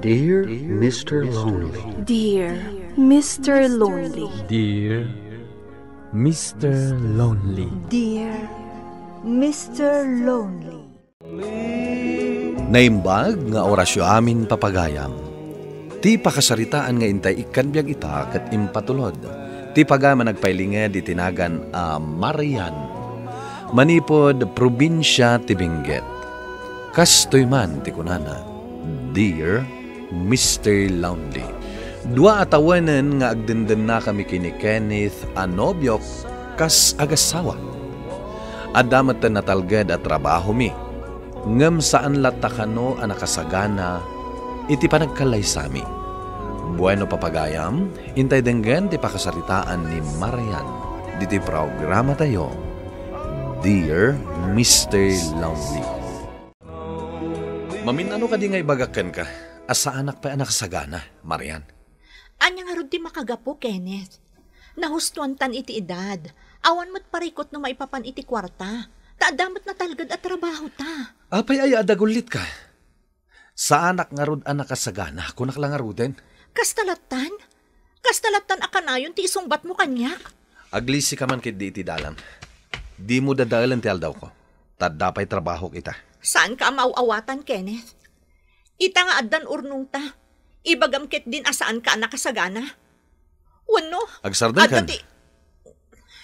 Dear Mr. Lonely. Dear Mr. Lonely. Dear Mr. Lonely. Dear Mr. Lonely. Naimbag nga orasyo amin papagayam. Ti pakasaritaan nga intay ikanbyag ita kat impatulod. Ti pagama nagpailinged itinagan a Marian. Manipod probinsya ti Benguet. Kastoy man ti kunana. Dear Mr. Lonely. Dua atawanen nga agdenden na kami kini Kenneth a nobyok kas agasawa. Adamat na natalgad at trabaho mi. Ngem saan latakano a nakasagana iti panagkalay sami. Bueno papagayam, intay denggen ti pakasaritaan ni Marian. Diti programa tayo. Dear Mr. Lonely. Maminano ka di nga ibagakan ka? Asa anak pa anak sagana, Marian? Anya nga rod di makagapo, Kenneth. Nahustuan tan iti edad. Awan mo't parikot no maipapan iti kwarta. Taadamat na talgad at trabaho ta. Apay ay adagulit ka. Sa anak nga rod anak sagana, kunak lang nga rodin. Kastalatan? Kastalatan akanayon ti isungbat mo kanyak? Aglisi ka man kit di iti dalan. Di mo dadalan ti aldaw ko. Tadapay trabaho kita. Saan ka mauawatan, Kenneth? Ita nga addan urnong ta. Ibagam ket din asaan ka nakasagana. Wano? Agsardan kan.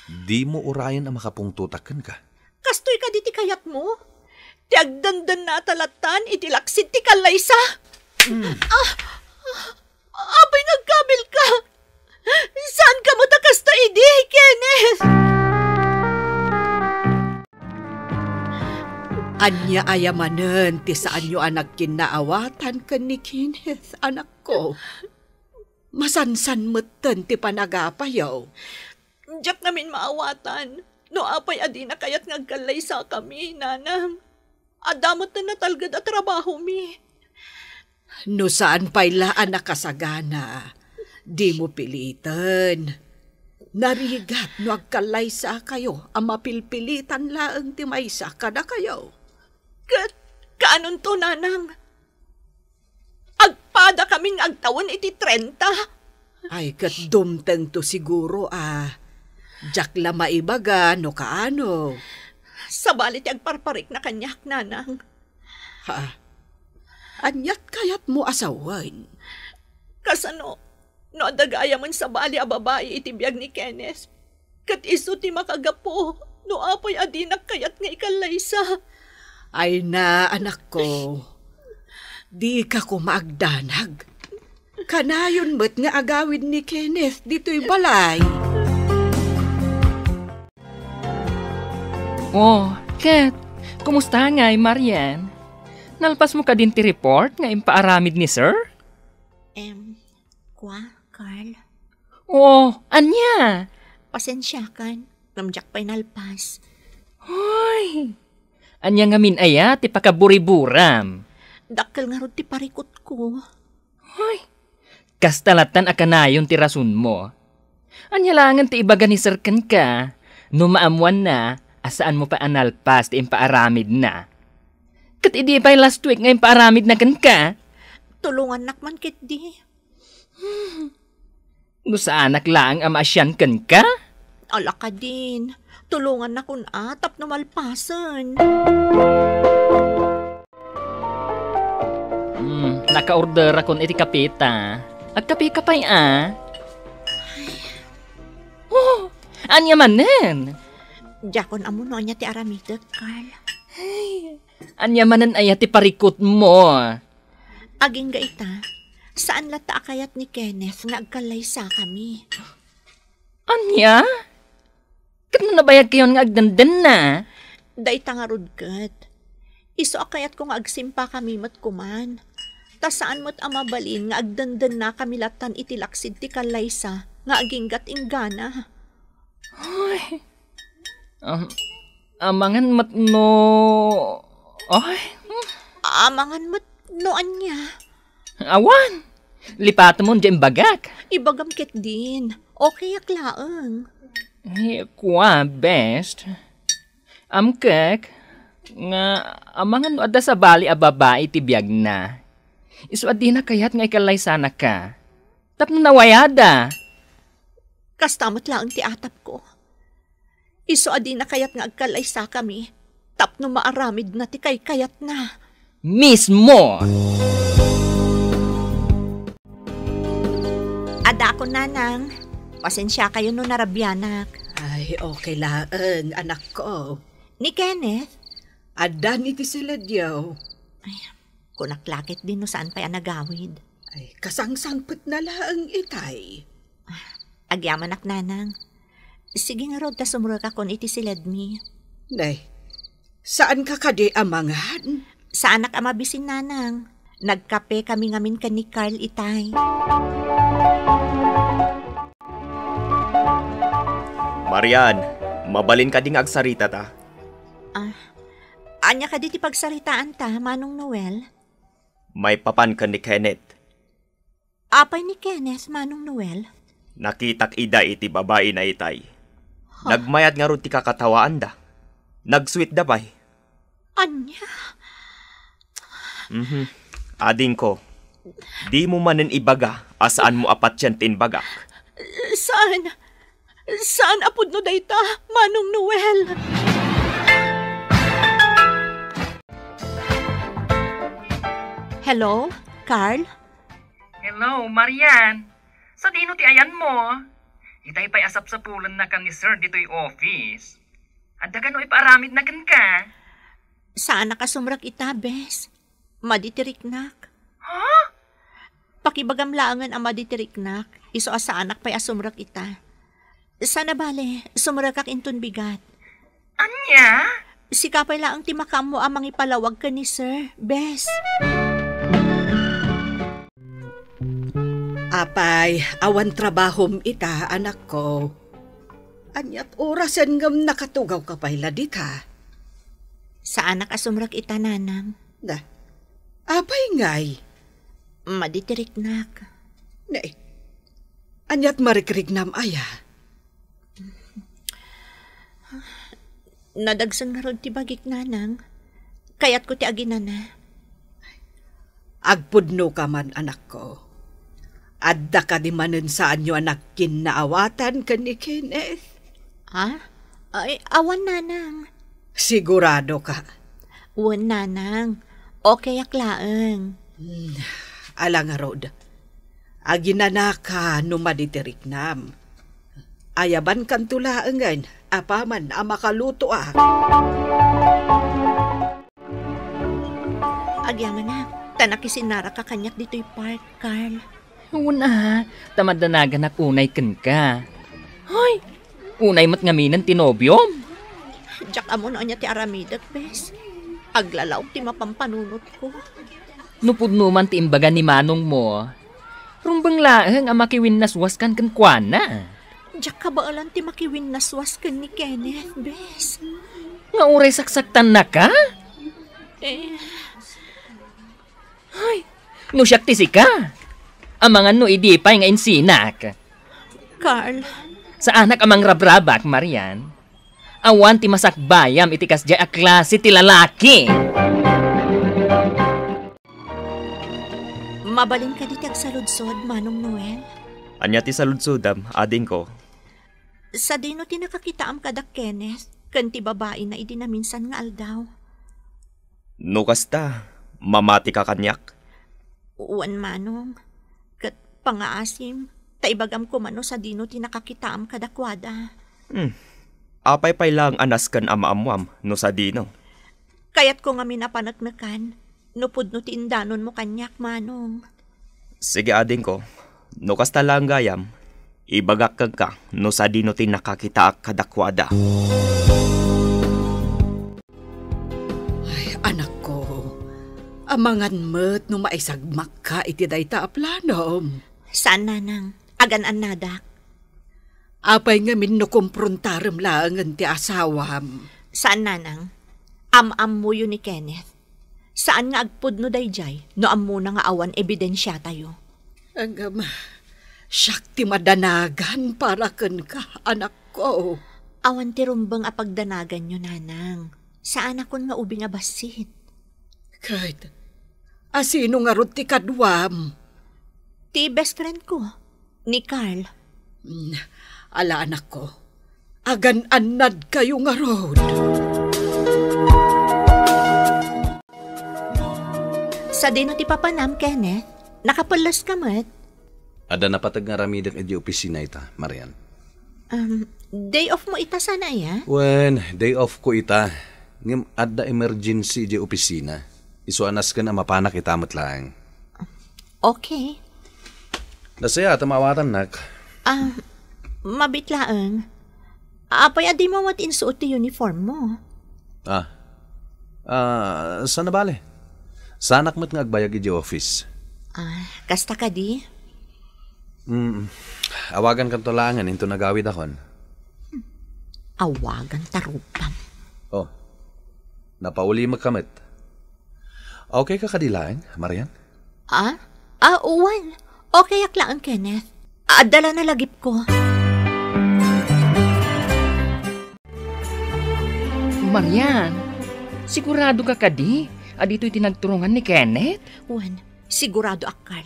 Di mo urayan ang makapungtutakan ka. Kastoy ka diti kayat mo. Ti agdandan na talatan itilaksid ti kalaysa. Abay nagkabil ka. Saan ka mo takasta idi, Kenneth? Anya ayamanen ti saan nyo anak kinaawatan ka ni Kenneth, anak ko. Masansan meten ti panagapayaw. Diyak namin maawatan. No apay adi na kayat ngagkalay sa kami, nanang. Adamot na natalgad at trabaho mi. No saan pa'y anak kasagana, di mo pilitan. Narigat no agkalay sa kayo, ang mapilpilitan laang ti maysa kada kayo. Kaanon to, nanang? Agpada kaming agtawon iti 30. Ay, kat dumteng to siguro, Diyak la maibaga, no kaano. Sabalit agparparik na kanyak, nanang. Anyat kayat mo asawan? Kasano, no adagaya man sa bali a babae iti biyag ni Kenneth. Kat iso ti makagapo, no apoy adinak kayat nga ikalaysa. Ay na, anak ko, di ka ko maagdanag. Kanayon ba't nga agawid ni Kenneth dito'y balay? Oh, Kat, kumusta nga Marian? Nalpas mo ka din ti report nga impaaramid ni Sir? Carl? Oh, anya? Pasensya kan, namjak pa'y nalpas. Hoy! Anya nga min aya, ti pakaburi-buram. Dakkel nga rod ti parikot ko. Hoy! Kastalatan akanayon ti rason mo. Anya langan ti ibaga ni Sir ken ka, no maamuan na, asaan mo pa analpas ti impaaramid na. Kat idi pa'y last week nga impaaramid na ken ka. Tulungan nakman ket di. No sa anak lang ang maasyan ken ka? Ala ka din. Tulungan na kun atap na malpasan. Naka-order akon iti kapita. Agkapi ka pa'y Oh, anya manen? Jakon amo no anya ti aramidag, Carl. Ay, anya manen aya ti parikot mo. Aging gaita, saan lata akayat ni Kenneth nga agkalay sa kami? Anya? Kano nabayag kayo nga agdandan na? Dayta nga rudkat. Iso akayat ko nga agsimpa kami matkuman. Ta saan mo't amabalin nga agdandan na kami latan itilaksid ti kalaysa nga aginggat inggana. Ay, amangan mat no... Ay, amangan mat no anya. Awan, lipat mo dyan bagak. Ibagam ket din. Okay aklaang. Kwa best. Amkek, nga amangan no ada sa bali a babae ti biyag na. Isu adi na kayat nga ikalay sana ka. Tapno nawayada. Kastamot lang ti atap ko. Isu adi na kayat nga agkalaysa kami. Tapno maaramid na ti kayat na. Mismo! Ada ko nanang. Pasensya kayo no narabyanak. Ay, okay lang, anak ko. Ni Kenneth? Ada ni ti sila diyaw. Kunaklakit din no saan pa'y nagawid. Ay, kasangsangpot na lang itay. Agyamanak nanang. Sige nga rod ta sumurag akon iti siladmi. Nay, saan ka kadi amangan? Sa anak amabisin nanang. Nagkape kami ngamin ka ni Carl itay. Marian, mabalin ka ding agsarita ta. Anya ka di ti pagsaritaan ta, Manong Noel? May papan ka ni Kenneth. Apay ni Kenneth, Manong Noel? Nakitak ida iti babae na itay. Nagmayat nga ron ti kakatawaan da. Nagsweet da bay. Anya? Ading ko, di mo manen ibaga asaan mo apat yan tinbagak. Saan? Saan apod no dayta, Manong Noel? Hello, Carl? Hello, Marian. Sa dino ti ayan mo? Itay pa'y asap sa pulan na kan ni Sir dito'y office. Anda ka no ipaaramid na kan ka. Saan nakasumrak ita, bes? Maditiriknak. Ha? Pakibagamlaangan ang maditiriknak. Iso sa anak pa'y asumrak ita. Sana bale, sumrak kak intun bigat. Anya? Sikapay lang ang timakam mo amang ipalawag ka ni Sir, bes. Apay, awan trabahom ita, anak ko. Anyat orasan ngam nakatugaw ka payla di ka. Sa anak asumrak ita, nanang. Da, apay ngay. Maditiriknak. Nay, anyat marikrignam aya. Nadagsan nga ron ti bagik, nanang. Kayat ko ti aginana. Agpudno ka man, anak ko. Adda ka di manen saan nyo anak kinaawatan ka ni Kenneth. Ha? Ay, awan, nanang. Sigurado ka. Uwan, nanang. Okay aklaang. Alang rod. Aginana ka no maditiriknam. Ayaban kan tulaangan. Apaman ang makaluto Agyaman na. Tanakisinara ka kanyak dito'y park, Carl. Una, tamadanagan ak unay ken ka. Hoy, unay mat ngaminan tinobyom. Diyak amo no anya ti aramidak, bes. Aglalaw ti mapampanunot ko. Nupudno man ti imbaga ni manong mo. Rumbang laeng ang makiwin naswaskan kan kwana. Diyak kabaalan ti makiwin naswas ka ni Kenneth, bes. Nga uray saksaktan na ka? Hoy, no siyak ti sika. Amangan no idipay nga insinak. Carl. Sa anak amang rabrabak, Marian. Awan ti masakbayam iti kasjay a klase ti lalaki. Mabalin ka di tagsaludsod, Manong Noel. Anya ti saludsudam, ading ko. Sa dino ti nakakitaam kada Kenneth, kanti babae na idi na minsan nga aldaw. No kasta, mamati ka kanyak. Uwan, Manong. Kat pangaasim, taibagam ko mano sa dino ti nakakitaam kada kwada. Apay pay lang anas kan amamwam no sa dino. Kayat ko nga minapanagnakan, nupod no ti indanon mo kanyak, Manong. Sige ading ko, no kasta lang gayam, ibagak kag ka no sa dino ti nakakita kadakwada. Ay, anak ko. Amangan met no maisagmak ka iti dayta a planom. Saan, nanang? Agan-an nadak. Apay nga min no kumprontarem laangan ti asawam. Saan, nanang? Am-am mo yun ni Kenneth. Saan nga agpud no dayjay, no ammo na nga awan ebidensya tayo. Agam, siyak ti madanagan para ken ka, anak ko. Awan ti rumbang apagdanagan nyo, nanang. Saan akon nga ubi nga basit? Kahit, Asino nga rod ti kadwam? Ti best friend ko, ni Carl. Ala anak ko, agan-anad kayo nga rod. Sa dino ti papanam, Kenneth, nakapalas ka mat. Ada napatag nga ramidak edi opisina ita, Marian. Day off mo ita sana ya? When day off ko ita, ngem adda emergency di opisina. Isuanas ka na mapanak itamat lang. Okay. Nasaya tamawatan nak. Mabitlaan. Apay adi mo mat insuot ti uniform mo. Sana bale? Sanak mo't nga agbayag di office. Kasta ka di? Awagan kan tulangan into nagawid akon. Awagan tarupam. Oh, napauli magkamit. Okay ka kadilain, Marian? Uwan. Okay aklaan, Kenneth. Adala na lagip ko. Marian, sigurado ka kadi? Adito'y tinagturungan ni Kenneth? Uwan, sigurado akal.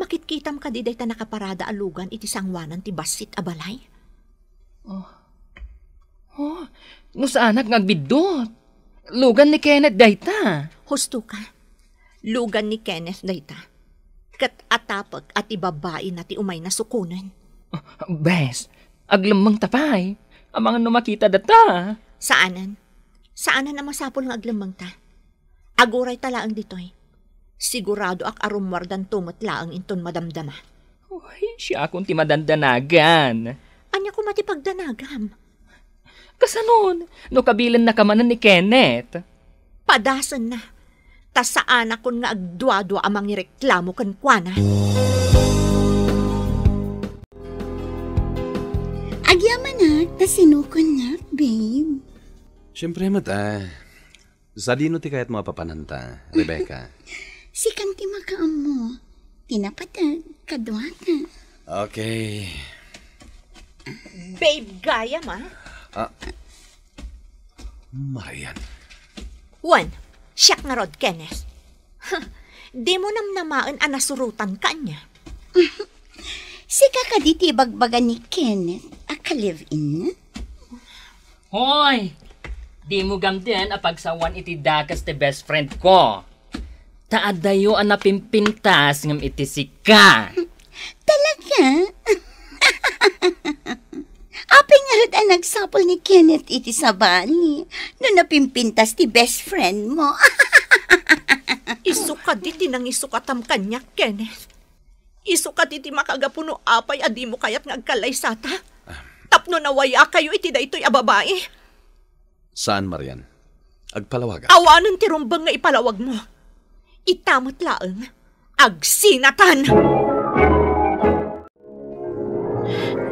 Makitkitam ka di day ta nakaparada alugan iti sangwanan ti basit abalay. No saanak ngagbidot? Lugan ni Kenneth dayta. Husto ka. Lugan ni Kenneth dayta. Kat atapag at ibabae na ti umay na sukunan. Bes, aglamang tapay. Amang makita data. Saanan? Saanan na masapol ng aglamang ta? Aguray talaang ditoy. Sigurado ak arumwardan tumot laang inton madamdama. Uy, siya akong ti madandanagan. Anya ko matipagdanagam. Kasanon, no kabilan na kamanan ni Kenneth. Padasan na. Tas saan akon nga agdwa-dwa amang ireklamo kan kuana. Agyaman na, tas sinukon na, babe. Siyempre mata. Sa dino ti kayat mga papananta, Rebecca. Si kanti makaam mo. Tinapatag, kadwata. Okay. Babe, gaya ma. Marian. Juan, siyak nga rod, Kenneth. Di mo namnamaan anasurutan ka niya. Si kakaditi bagbagan ni Kenneth, aka-live-in na? Hoy! Di mo gamden apagsawan iti dakas ti best friend ko. Taadayo ang napimpintas ngam iti sika. Talaga? Apay nga rin ang nagsapol ni Kenneth iti sabani no napimpintas ti best friend mo. Isuka di tinang isukatam kanya, Kenneth. Isuka di ti makagapuno apay adi mo kayat ngagkalay sata. Tapno nawaya kayo iti da ito'y ababae. Saan, Marian? Agpalawagan. Awanan ti rumbang nga ipalawag mo. Itamot laang. Agsinatan!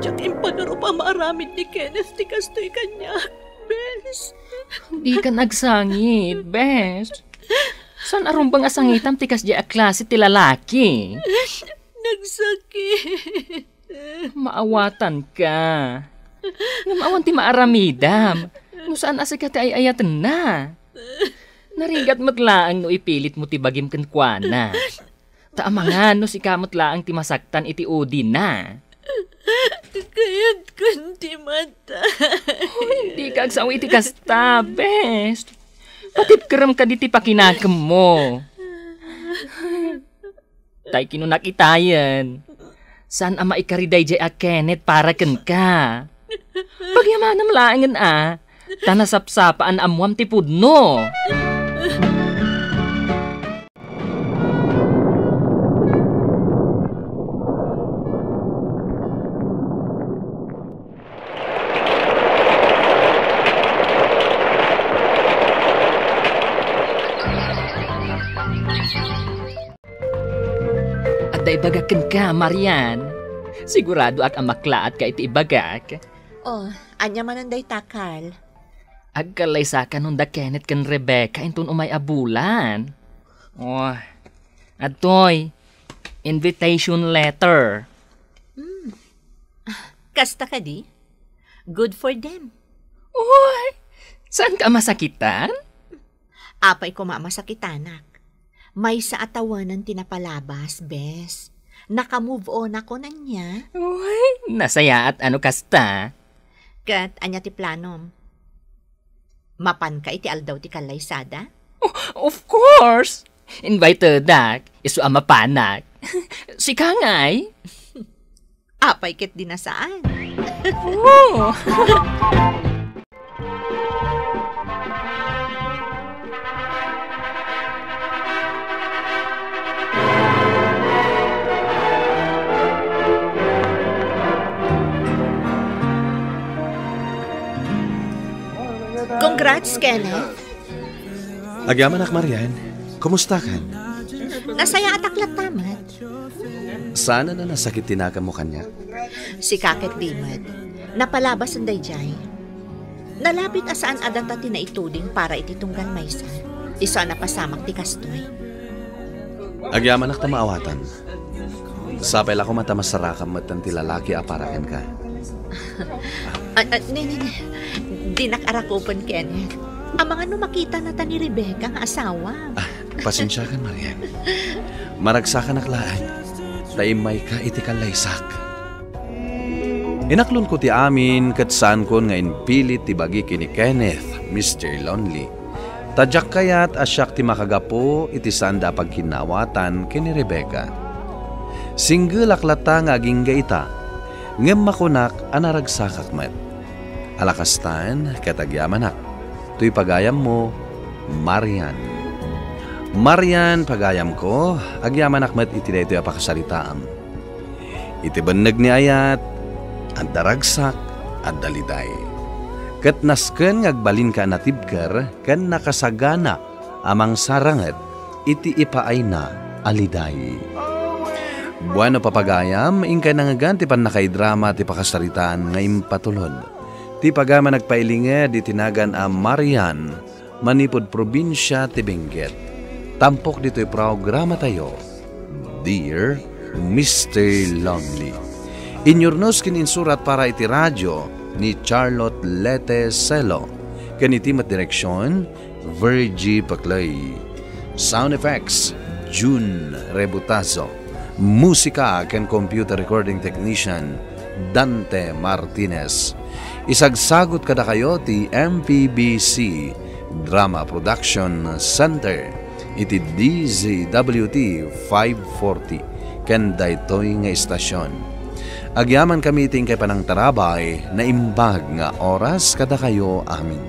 Diyak impagaro pa maaramid ni Kenneth ti kastoy kanya. Bes. Di ka nagsangit, best. San arumbang asangitam tikas di a klase ti lalaki? Nagsakit. Maawatan ka. Maawan ti maaramidam. No saan asika ti ayayatan na. Narigat matlaang no ipilit mo ti bagim kan kuana. Taamangan no si kamot laang ti masaktan iti udi na. Kayat kun ti mata. Hindi ka agsawi iti kasta, best. Patipkaram ka di ti pakinakam mo. Tay kinunakitayan. Saan ama ikariday jay a Kenneth para ken ka? Pagyamanam laangan tanasapsapaan amwam ti pudno. At ibagakan ka, Marian. Sigurado ak amaklaat ka iti ibagak. Oh, anya mananday takal. Agkalay sa kanun da Kenneth kan Rebecca intun umay abulan. Oh, atoy, invitation letter. Kasta ka di? Good for them. Uy, saan ka masakitan? Apay ko mamasakitanak. May sa atawanan tinapalabas, bes. Naka-move on ako na niya. Uy, nasaya at ano kasta. Kat, anya ti planom. Mapan ka iti aldaw ti kalaysada? Of course! Invited dak, isu amapanak. Si Kangay. Apay ket dinasaan. Oh. Congrats, Kenneth. Agyaman ak Marian, kumusta ka? Nasaya at aklat tamat. Sana na nasakit tinaka mo kanya. Si Kakek Dimad, napalabas ang dayjay. Nalapit asaan adata tinaituding para ititunggal maysa. Isa na pasamak ti kastoy. Agyaman ak tamaawatan. Sapay ako mata masarakam matan ti lalaki aparaken ka. Ne. Di nakarakupan, Kenneth. Ang mga makita na ta ni Rebecca nga asawa. Pasensya ka, Marian. Maragsakan aklaan. Taimay ka iti kalaysak. Inaklon ko ti amin kat saan kon nga inpilit ti bagi kini Kenneth, Mr. Lonely. Tadyak kayat asyak ti makagapo iti sanda pagkinawatan kini Rebecca. Single aklata nga aging gaita. Ngem makunak anaragsakak met. Alakastan katagyamanak. Tuy pagayam mo, Marian. Marian pagayam ko, agyamanak met iti daytoy apakasaritaam. Iti banag ni ayat, at daragsak, at daliday. Kat nasken ngagbalin ka natibker, kan nakasagana, amang saranget, iti ipaay na aliday. Buwano papagayam, ingkay nangagan ti panakaidrama ti pakasaritaan nga impatulod. Ti pagama nagpailinge di tinagan a Marian, manipod probinsya ti Benguet. Tampok dito'y programa tayo, Dear Mr. Lonely. Inyurnos kininsurat para iti radyo ni Charlotte Lete Celo. Kanitimat direksyon, Virgie Paclay. Sound effects, June Rebutazo. Musika ken computer recording technician, Dante Martinez. Isagsagot kada kayo ti MPBC Drama Production Center iti DZWT 540 ken daytoy nga istasyon. Agyaman kami ting kay panang tarabay na imbag nga oras kada kayo amin.